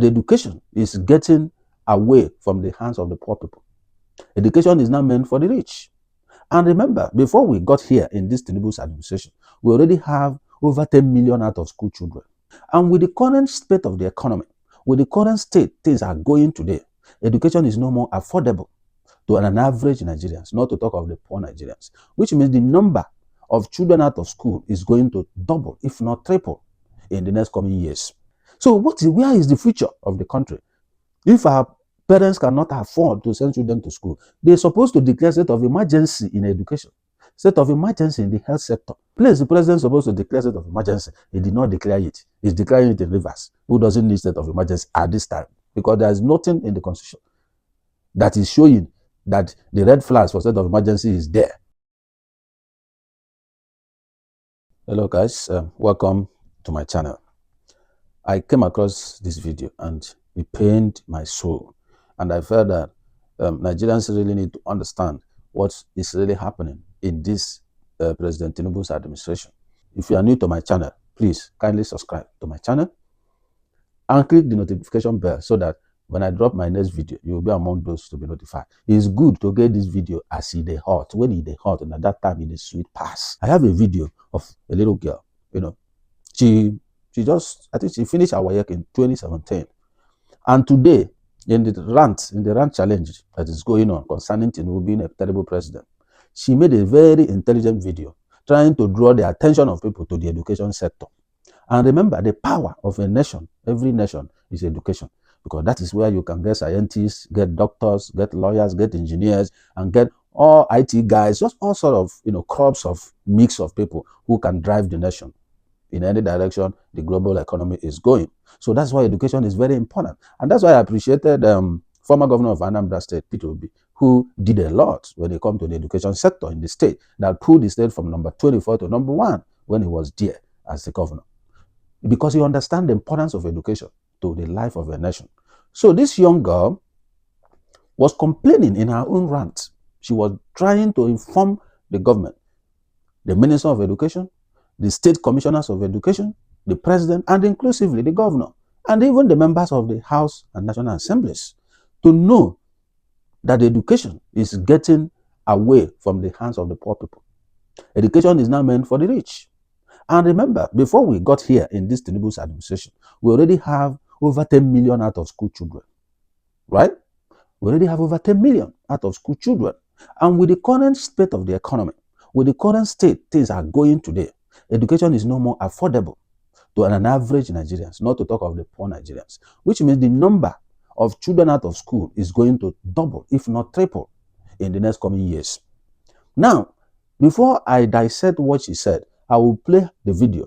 The education is getting away from the hands of the poor people. Education is now meant for the rich. And remember, before we got here in this Tinubu's administration, we already have over 10 million out of school children. And with the current state of the economy, with the current state things are going today, education is no more affordable to an average Nigerians, not to talk of the poor Nigerians, which means the number of children out of school is going to double, if not triple, in the next coming years. So where is the future of the country? If our parents cannot afford to send children to school, they're supposed to declare state of emergency in education, state of emergency in the health sector. Please, the president is supposed to declare state of emergency. He did not declare it. He's declaring it in Rivers, who doesn't need state of emergency at this time, because there is nothing in the constitution that is showing that the red flags for state of emergency is there. Hello guys, welcome to my channel. I came across this video and it pained my soul, and I felt that Nigerians really need to understand what is really happening in this President Tinubu's administration. If you are new to my channel, please kindly subscribe to my channel and click the notification bell so that when I drop my next video, you will be among those to be notified. It's good to get this video as it is hot. When it is hot, and at that time it is sweet pass. I have a video of a little girl, she I think she finished her work in 2017. And today, in the rant challenge that is going on concerning Tinubu being a terrible president, she made a very intelligent video trying to draw the attention of people to the education sector. And remember, the power of a nation, every nation, is education, because that is where you can get scientists, get doctors, get lawyers, get engineers, and get all IT guys, just all sort of crops of mix of people who can drive the nation in any direction the global economy is going. So that's why education is very important. And that's why I appreciated former governor of Anambra State, Peter Obi, who did a lot when it comes to the education sector in the state, that pulled the state from number 24 to number 1 when he was there as the governor. Because he understands the importance of education to the life of a nation. So this young girl was complaining in her own rant. She was trying to inform the government, the Minister of Education, the state commissioners of education, the president, and inclusively the governor, and even the members of the House and National Assemblies, to know that education is getting away from the hands of the poor people. Education is now meant for the rich. And remember, before we got here in this Tinubu's administration, we already have over 10 million out of school children, right? We already have over 10 million out of school children. And with the current state of the economy, with the current state things are going today, education is no more affordable to an average Nigerians, not to talk of the poor Nigerians, which means the number of children out of school is going to double, if not triple, in the next coming years. Now, before I dissect what she said, I will play the video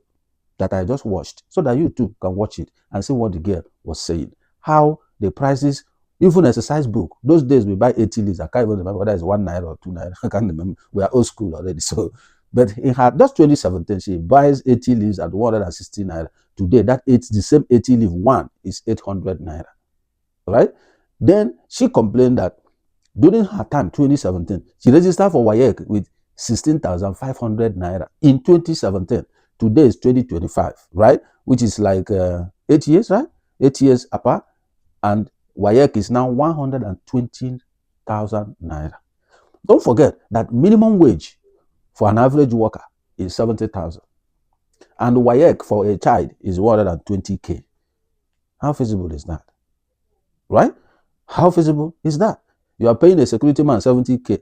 that I just watched so that you too can watch it and see what the girl was saying. How the prices, even exercise book, those days we buy 80 leaves. I can't even remember whether it's 1 naira or 2 naira. I can't remember. We are old school already. So, but in her, that's 2017, she buys 80 leaves at 160 naira. Today, the same 80 leaf one is 800 naira. Right? Then she complained that during her time, 2017, she registered for WAEC with 16,500 naira in 2017. Today is 2025, right? Which is like 8 years, right? 8 years apart. And WAEC is now 120,000 naira. Don't forget that minimum wage for an average worker is 70,000. And WAEC for a child is 120K. How feasible is that? Right? How feasible is that? You are paying a security man 70K,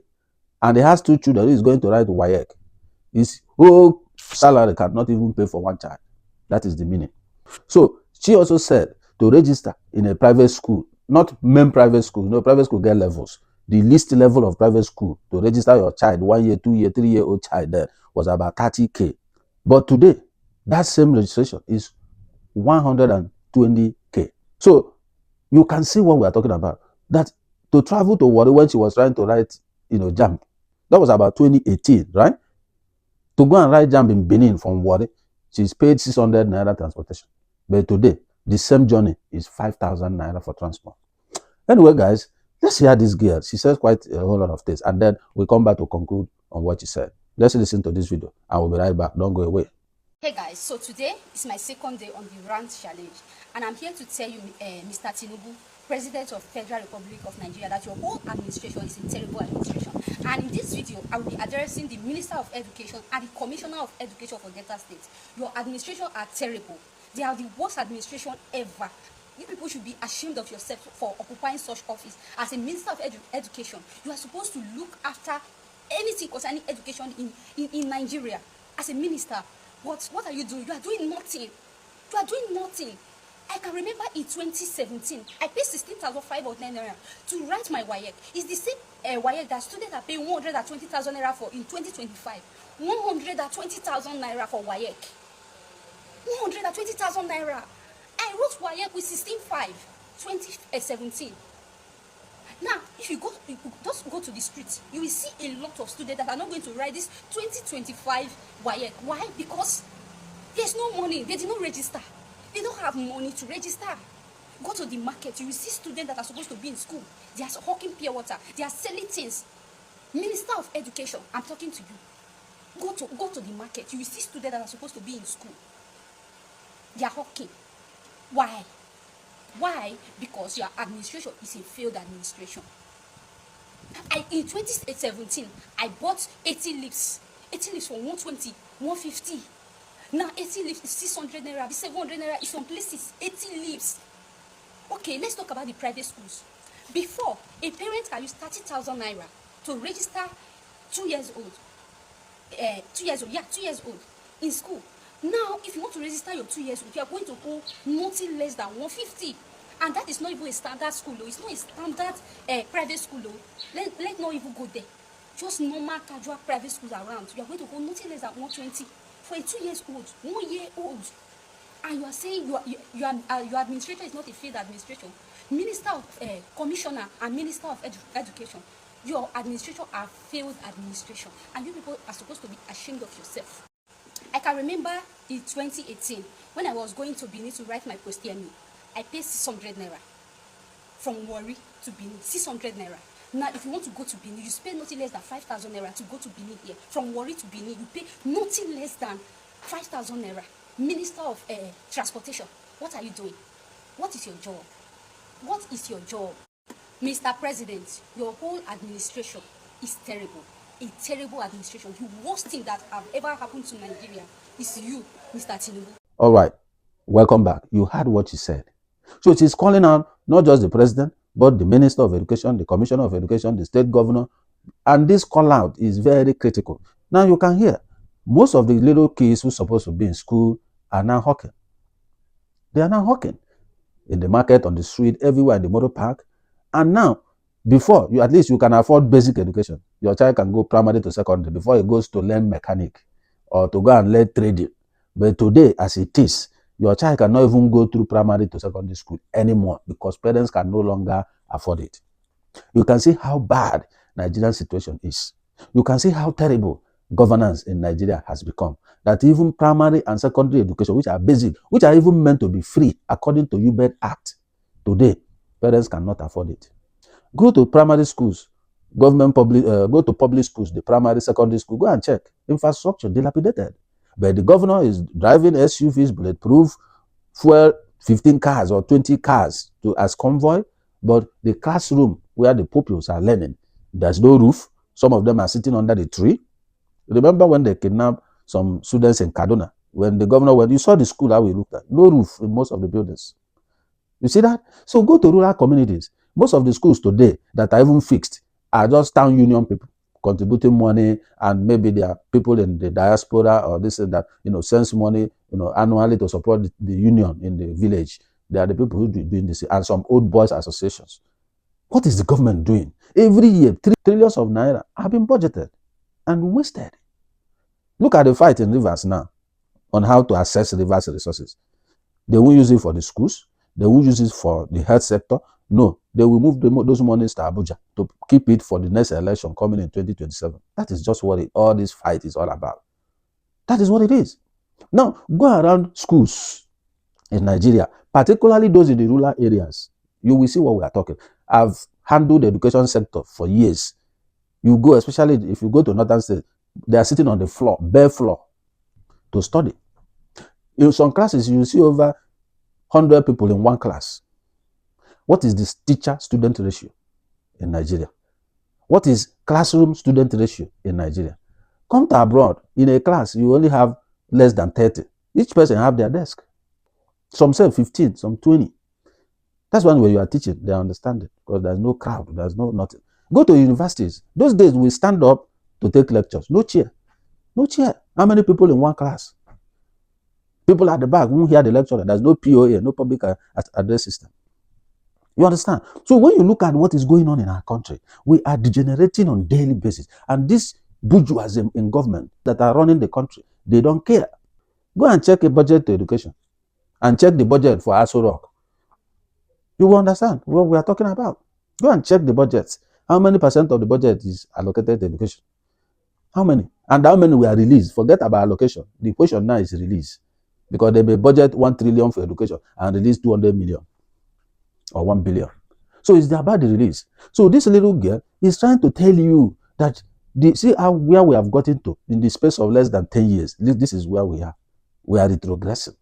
and he has 2 children who is going to write WAEC. His whole salary cannot even pay for 1 child. That is the meaning. So she also said to register in a private school, not main private school. No, private school get levels. The least level of private school to register your child, 1 year, 2 year, 3-year-old child there, was about 30K. But today, that same registration is 120K. So you can see what we are talking about. That to travel to Warri when she was trying to write, JAMB, that was about 2018, right? To go and write JAMB in Benin from Warri, she's paid 600 naira transportation. But today, the same journey is 5,000 naira for transport. Anyway, guys, let's hear this girl. She says quite a whole lot of things, and then we come back to conclude on what she said. Let's listen to this video, and we'll be right back. Don't go away. Hey guys, so today is my second day on the rant challenge, and I'm here to tell you, Mr. Tinubu, President of Federal Republic of Nigeria, that your whole administration is a terrible administration. And in this video, I will be addressing the Minister of Education and the Commissioner of Education for Delta State. Your administration are terrible. They are the worst administration ever. You people should be ashamed of yourself for occupying such office. As a Minister of Education, you are supposed to look after anything concerning education in Nigeria. As a minister, what are you doing? You are doing nothing. You are doing nothing. I can remember in 2017, I paid 16,500 naira to write my WAEC. It's the same WAEC that students are paying 120,000 naira for in 2025. 120,000 naira for WAEC. 120,000 naira. I wrote WAEC with 16.5, 2017. Now, if you just go to the streets, you will see a lot of students that are not going to write this 2025 WAEC. Why? Because there's no money. They did not register. They don't have money to register. Go to the market, you will see students that are supposed to be in school. They are hawking pure water. They are selling things. Minister of Education, I'm talking to you. Go to the market, you will see students that are supposed to be in school. They are hawking. Why? Why? Because your administration is a failed administration. In 2017, I bought 80 leaves. 80 leaves for 120, 150. Now 80 leaves is 600 naira. The 700 naira is some places. 80 leaves. Okay, let's talk about the private schools. Before, a parent can use 30,000 naira to register 2 years old. 2 years old, yeah, 2 years old in school. Now, if you want to register your 2 years old, you are going to owe nothing less than 150. And that is not even a standard school, though. It's not a standard private school, though. Let's not even go there. Just normal, casual private schools around. You are going to owe nothing less than 120 for a 2 years old, 1 year old. And you are saying your administration is not a failed administration. Minister of Commissioner and Minister of Education, your administration are failed administration. And you people are supposed to be ashamed of yourself. I can remember in 2018, when I was going to Benin to write my post-TME, I paid 600 naira from Warri to Benin, 600 naira. Now, if you want to go to Benin, you spend nothing less than 5,000 naira to go to Benin here. From Warri to Benin, you pay nothing less than 5,000 naira. Minister of Transportation, what are you doing? What is your job? What is your job? Mr. President, your whole administration is terrible. A terrible administration. The worst thing that have ever happened to Nigeria is you, Mr. Tinubu. All right, welcome back. You heard what she said. So it is calling out not just the president, but the Minister of Education, the Commissioner of Education, the state governor. And this call out is very critical. Now you can hear most of the little kids who are supposed to be in school are now hawking. They are now hawking in the market, on the street, everywhere in the motor park. And now, before, at least you can afford basic education. Your child can go primary to secondary before he goes to learn mechanic or to go and learn trading. But today, as it is, your child cannot even go through primary to secondary school anymore because parents can no longer afford it. You can see how bad Nigerian situation is. You can see how terrible governance in Nigeria has become. That even primary and secondary education, which are basic, which are even meant to be free according to UBEC Act, today, parents cannot afford it. Go to primary schools, go to public schools, the primary, secondary school, go and check. Infrastructure dilapidated. But the governor is driving SUVs, bulletproof, fuel 15 cars or 20 cars as convoy, but the classroom where the pupils are learning, there's no roof. Some of them are sitting under the tree. Remember when they kidnapped some students in Kaduna? When the governor went, you saw the school how we looked at. No roof in most of the buildings. You see that? So go to rural communities. Most of the schools today that are even fixed are just town union people contributing money, and maybe there are people in the diaspora or this and that, sends money, annually to support the union in the village. They are the people who do doing this, and some old boys associations. What is the government doing? Every year, 3 trillions of naira have been budgeted and wasted. Look at the fight in Rivers now on how to access Rivers resources. They won't use it for the schools. They won't use it for the health sector. No, they will move those monies to Abuja to keep it for the next election coming in 2027. That is just what all this fight is all about. That is what it is. Now, go around schools in Nigeria, particularly those in the rural areas. You will see what we are talking. I've handled the education sector for years. You go, especially if you go to northern states, they are sitting on the floor, bare floor, to study. In some classes, you see over 100 people in one class. What is this teacher-student ratio in Nigeria? What is classroom-student ratio in Nigeria? Come to abroad, in a class, you only have less than 30. Each person have their desk. Some say 15, some 20. That's when you are teaching, they understand it because there's no crowd, there's no nothing. Go to universities. Those days we stand up to take lectures. No chair. No chair. How many people in one class? People at the back won't hear the lecturer. There's no POA, no public address system. You understand? So when you look at what is going on in our country, we are degenerating on a daily basis. And this bourgeoisie in government that are running the country, they don't care. Go and check a budget to education and check the budget for Aso Rock. You will understand what we are talking about. Go and check the budgets. How many percent of the budget is allocated to education? How many? And how many were released? Forget about allocation. The question now is release. Because they may budget 1 trillion for education and release 200 million or 1 billion. So it's about the release. So this little girl is trying to tell you that, see how where we have gotten to in the space of less than 10 years. This is where we are. We are retrogressing.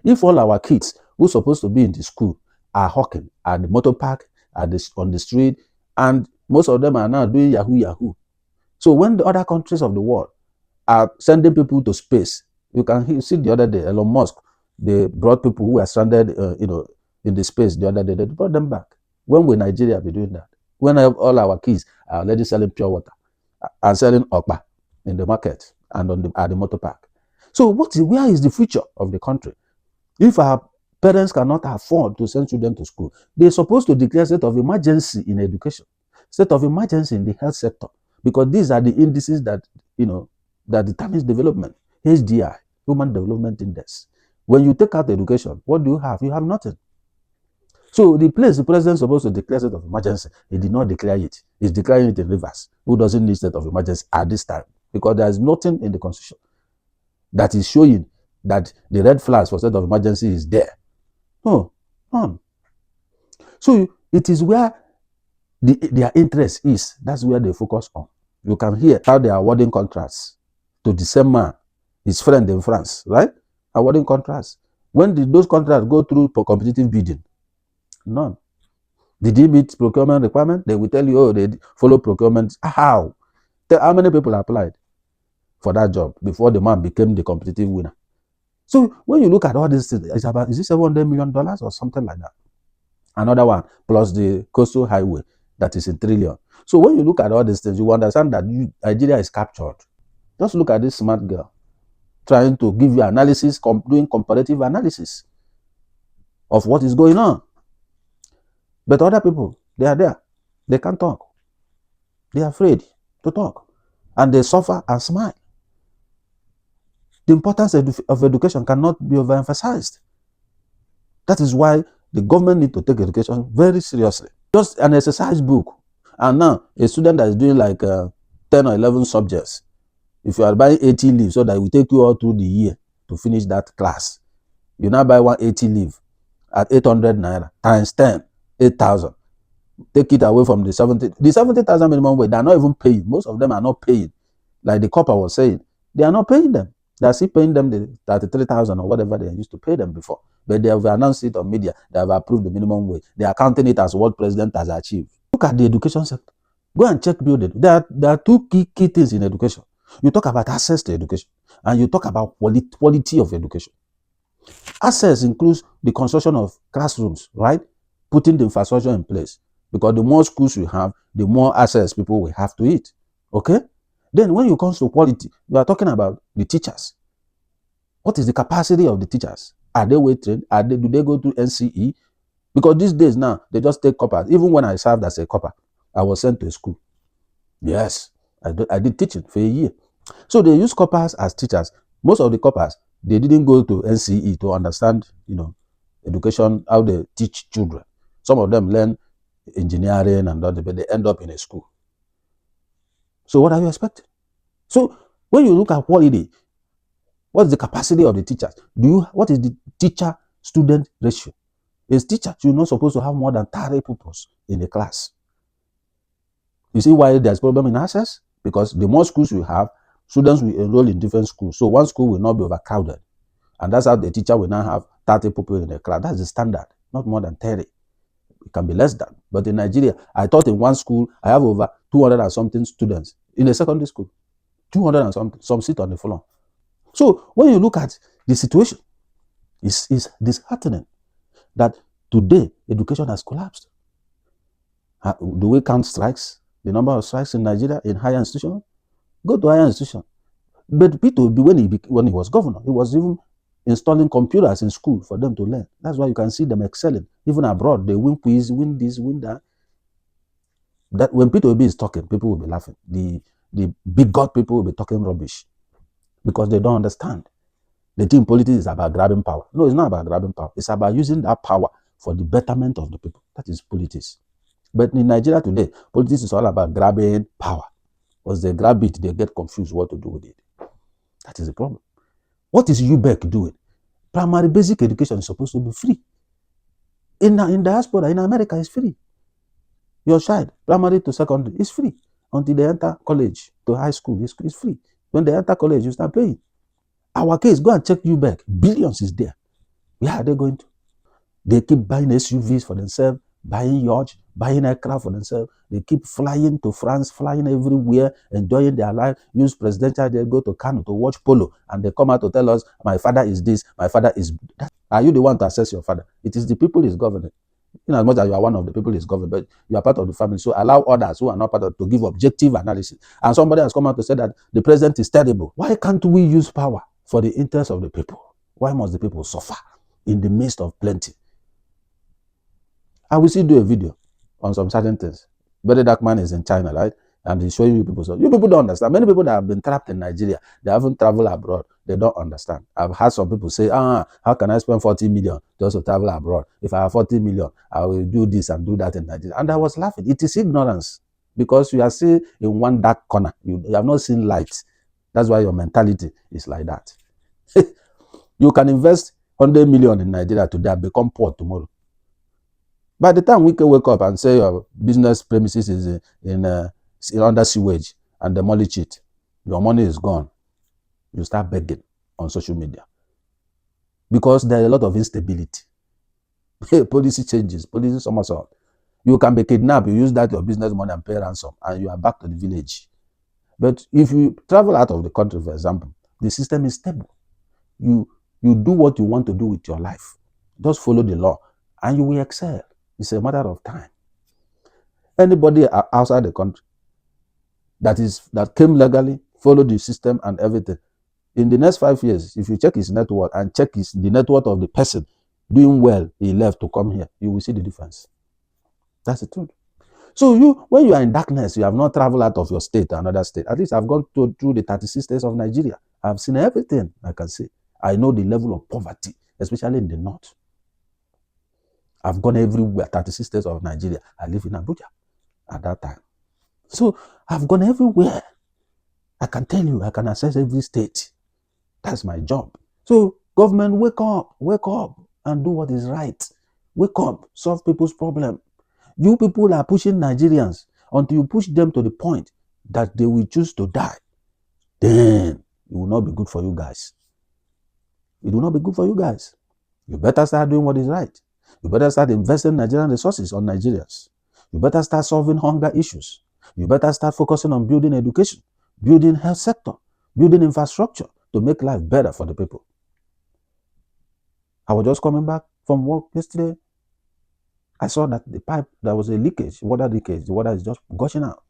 If all our kids who are supposed to be in the school are hawking at the motor park, on the street, and most of them are now doing Yahoo. So when the other countries of the world are sending people to space, you can see the other day, Elon Musk, they brought people who were stranded, in the space the other day. They brought them back. When will Nigeria be doing that? When all our kids are already selling pure water and selling okpa in the market and at the motor park. So where is the future of the country? If our parents cannot afford to send children to school, they're supposed to declare state of emergency in education, state of emergency in the health sector, because these are the indices that that determines development. HDI, Human Development Index. When you take out education, what do you have? You have nothing. So the place the president is supposed to declare state of emergency, he did not declare it. He's declaring it in Rivers, who doesn't need state of emergency at this time, because there is nothing in the constitution that is showing that the red flags for state of emergency is there. No, none. So it is where their interest is. That's where they focus on. You can hear how they are awarding contracts to the same man, his friend in France, right? Awarding contracts. When did those contracts go through for competitive bidding? None. Did he meet procurement requirement? They will tell you, oh, they follow procurement. How? How many people applied for that job before the man became the competitive winner? So when you look at all these things, is it $700 million or something like that? Another one, plus the coastal highway that is in trillion. So when you look at all these things, you understand that Nigeria is captured. Just look at this smart girl trying to give you analysis, doing comparative analysis of what is going on. But other people, they are there. They can't talk. They are afraid to talk. And they suffer and smile. The importance of education cannot be overemphasized. That is why the government needs to take education very seriously. Just an exercise book. And now, a student that is doing like 10 or 11 subjects, if you are buying 80 leaves so that it will take you all through the year to finish that class, you now buy 180 leave at 800 naira times 10, 8,000. Take it away from the 70,000 minimum wage. They are not even paying. Most of them are not paying. Like the copper was saying, they are not paying them. They are still paying them the 33,000 or whatever they used to pay them before. But they have announced it on media. They have approved the minimum wage. They are counting it as what president has achieved. Look at the education sector. Go and check building. There are two key things in education. You talk about access to education, and you talk about quality of education. Access includes the construction of classrooms, right? Putting the infrastructure in place. Because the more schools you have, the more access people will have to it. Okay? Then when you come to quality, you are talking about the teachers. What is the capacity of the teachers? Are they well trained? Do they go to NCE? Because these days now, they just take coppers. Even when I served as a copper, I was sent to a school. Yes, I did teaching for a year. So they use coppers as teachers. Most of the coppers, they didn't go to NCE to understand, education, how they teach children. Some of them learn engineering and all that, but they end up in a school. So what are you expecting? So when you look at quality, what is the capacity of the teachers? What is the teacher-student ratio? A teacher, you're not supposed to have more than 30 pupils in a class. You see why there's problem in access? Because the more schools you have, students will enroll in different schools. So one school will not be overcrowded. And that's how the teacher will now have 30 people in the class. That's the standard, not more than 30. It can be less than. But in Nigeria, I taught in one school, I have over 200 and something students in a secondary school. 200 and something, some sit on the floor. So when you look at the situation, it's disheartening that today education has collapsed. Do we count strikes? The number of strikes in Nigeria in higher institutions? Go to higher institutions. But P2B, when he was governor, he was even installing computers in school for them to learn. That's why you can see them excelling. Even abroad, they win quiz, win this, win that. That when P2B is talking, people will be laughing. The bigot people will be talking rubbish because they don't understand. They think politics is about grabbing power. No, it's not about grabbing power. It's about using that power for the betterment of the people. That is politics. But in Nigeria today, politics is all about grabbing power. Once they grab it, they get confused what to do with it. That is the problem. What is UBEC doing? Primary basic education is supposed to be free. In diaspora, in America, it's free. Your child, primary to secondary, is free. Until they enter college to high school, it's free. When they enter college, you start paying. Our case, go and check UBEC. Billions is there. Where are they going to? They keep buying SUVs for themselves, buying yachts, buying aircraft for themselves. They keep flying to France, flying everywhere, enjoying their life. Use presidential, they go to Kano to watch polo, and they come out to tell us, my father is this, my father is that. Are you the one to assess your father? It is the people is governing. In as much as you are one of the people is governing, but you are part of the family. So allow others who are not part of to give objective analysis. And somebody has come out to say that the president is terrible. Why can't we use power for the interest of the people? Why must the people suffer in the midst of plenty? I will still do a video on some certain things. Very Dark Man is in China, right? And he's showing you people. So you people don't understand. Many people that have been trapped in Nigeria, they haven't traveled abroad. They don't understand. I've had some people say, how can I spend 40 million just to travel abroad? If I have 40 million, I will do this and do that in Nigeria. And I was laughing. It is ignorance because you are still in one dark corner. You have not seen light. That's why your mentality is like that. You can invest 100 million in Nigeria today and become poor tomorrow. By the time we can wake up and say your business premises is under sewage and demolish it, your money is gone. You start begging on social media because there is a lot of instability. Policy changes, policy somersault. You can be kidnapped, you use that your business money and pay ransom, and you are back to the village. But if you travel out of the country, for example, the system is stable. You do what you want to do with your life. Just follow the law, and you will excel. It's a matter of time. Anybody outside the country that came legally, followed the system and everything, in the next 5 years, if you check his net worth and check the net worth of the person doing well, he left to come here, you will see the difference. That's the truth. So when you are in darkness, you have not traveled out of your state to another state. At least I've gone through the 36 states of Nigeria. I've seen everything I can see. I know the level of poverty, especially in the north. I've gone everywhere, 36 states of Nigeria. I live in Abuja at that time. So I've gone everywhere. I can tell you, I can access every state. That's my job. So government, wake up and do what is right. Wake up, solve people's problem. You people are pushing Nigerians until you push them to the point that they will choose to die. Then it will not be good for you guys. It will not be good for you guys. You better start doing what is right. You better start investing Nigerian resources on Nigerians. You better start solving hunger issues. You better start focusing on building education, building health sector, building infrastructure to make life better for the people. I was just coming back from work yesterday. I saw that the pipe, there was a leakage, water leakage. The water is just gushing out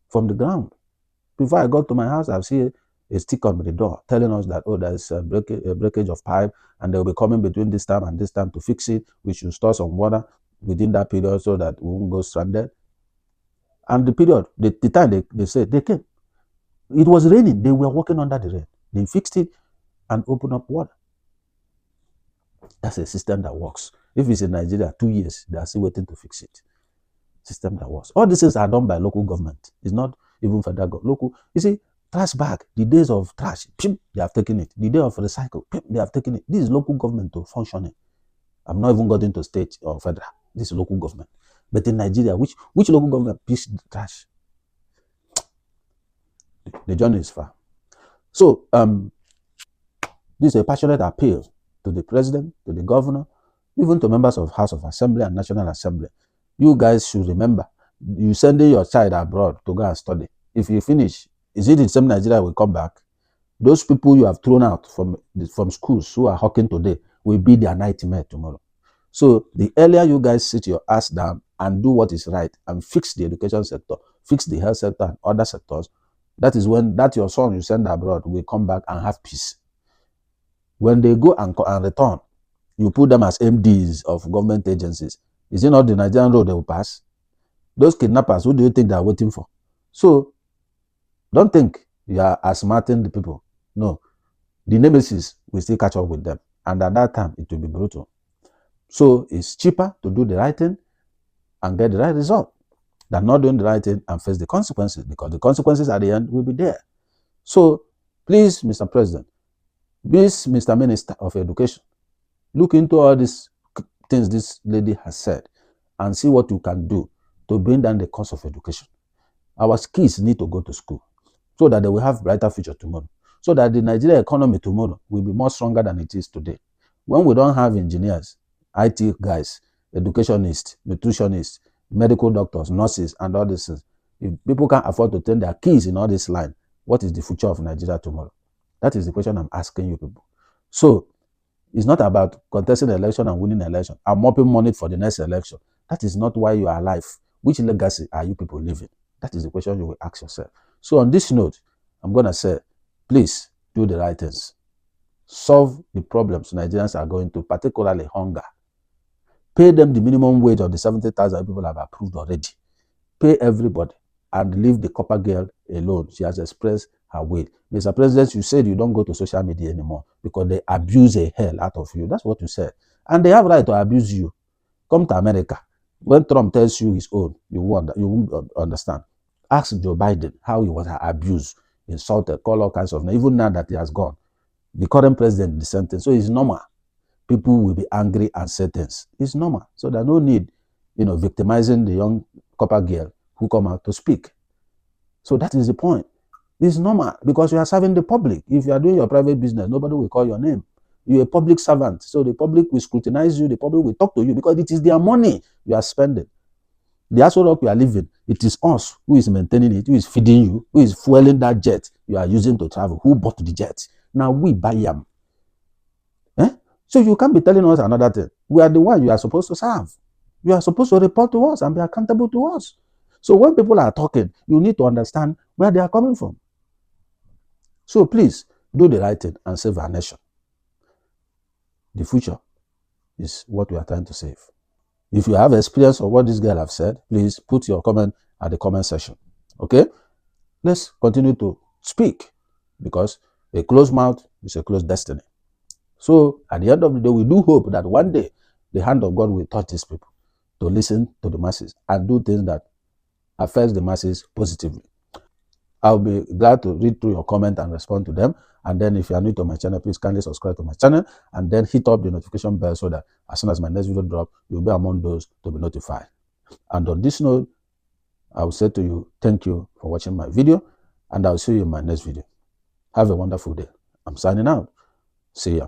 from the ground. Before I got to my house, I see a sticker on the door telling us that, there's a breakage of pipe and they'll be coming between this time and this time to fix it. We should store some water within that period so that we won't go stranded. And the period, the time they said, they came. It was raining. They were walking under the rain. They fixed it and opened up water. That's a system that works. If it's in Nigeria, 2 years, they are still waiting to fix it. System that works. All these things are done by local government. It's not even federal government. Local. You see, trash bag, the days of trash, they have taken it. The day of recycle, they have taken it. This is local government to functioning. I've not even got into state or federal. This is local government. But in Nigeria, which local government picks the trash? The journey is far. So This is a passionate appeal to the president, to the governor, even to members of House of Assembly and National Assembly. You guys should remember, you sending your child abroad to go and study. If you finish, is it the same Nigeria will come back? Those people you have thrown out from schools who are hawking today will be their nightmare tomorrow. So the earlier you guys sit your ass down and do what is right and fix the education sector, fix the health sector and other sectors, that is when that your son you send abroad will come back and have peace. When they go and return, you put them as MDs of government agencies. Is it not the Nigerian road they will pass? Those kidnappers, who do you think they are waiting for? So don't think you are smarting the people. No, the nemesis will still catch up with them. And at that time, it will be brutal. So it's cheaper to do the right thing and get the right result than not doing the right thing and face the consequences, because the consequences at the end will be there. So please, Mr. President, please, Mr. Minister of Education, look into all these things this lady has said and see what you can do to bring down the cost of education. Our kids need to go to school so that they will have brighter future tomorrow, so that the Nigerian economy tomorrow will be more stronger than it is today. When we don't have engineers, IT guys, educationists, nutritionists, medical doctors, nurses, and all these things, if people can't afford to turn their keys in all this line, what is the future of Nigeria tomorrow? That is the question I'm asking you people. So it's not about contesting an election and winning an election and mopping money for the next election. That is not why you are alive. Which legacy are you people living? That is the question you will ask yourself. So on this note, I'm going to say, please do the right things. Solve the problems Nigerians are going through, particularly hunger. Pay them the minimum wage of the 70,000 people have approved already. Pay everybody and leave the copper girl alone. She has expressed her will. Mr. President, you said you don't go to social media anymore because they abuse the hell out of you. That's what you said. And they have right to abuse you. Come to America. When Trump tells you his own, you won't understand. Ask Joe Biden how he was abused, insulted, called all kinds of names. Even now that he has gone, the current president is the same thing. So it's normal. People will be angry and say things. It's normal. So there's no need, victimizing the young copper girl who come out to speak. So that is the point. It's normal because you are serving the public. If you are doing your private business, nobody will call your name. You're a public servant. So the public will scrutinize you. The public will talk to you because it is their money you are spending. The actual rock you are living, it is us who is maintaining it, who is feeding you, who is fueling that jet you are using to travel, who bought the jet. Now we buy them. So you can't be telling us another thing. We are the one you are supposed to serve. You are supposed to report to us and be accountable to us. So when people are talking, you need to understand where they are coming from. So please, do the right thing and save our nation. The future is what we are trying to save. If you have experience of what this girl have said, please put your comment at the comment section. Okay? Let's continue to speak, because a closed mouth is a closed destiny. So at the end of the day, we do hope that one day the hand of God will touch these people to listen to the masses and do things that affect the masses positively. I'll be glad to read through your comment and respond to them. And then if you are new to my channel, please kindly subscribe to my channel and then hit up the notification bell so that as soon as my next video drop, you'll be among those to be notified. And on this note, I will say to you, thank you for watching my video, and I'll see you in my next video. Have a wonderful day. I'm signing out. See ya.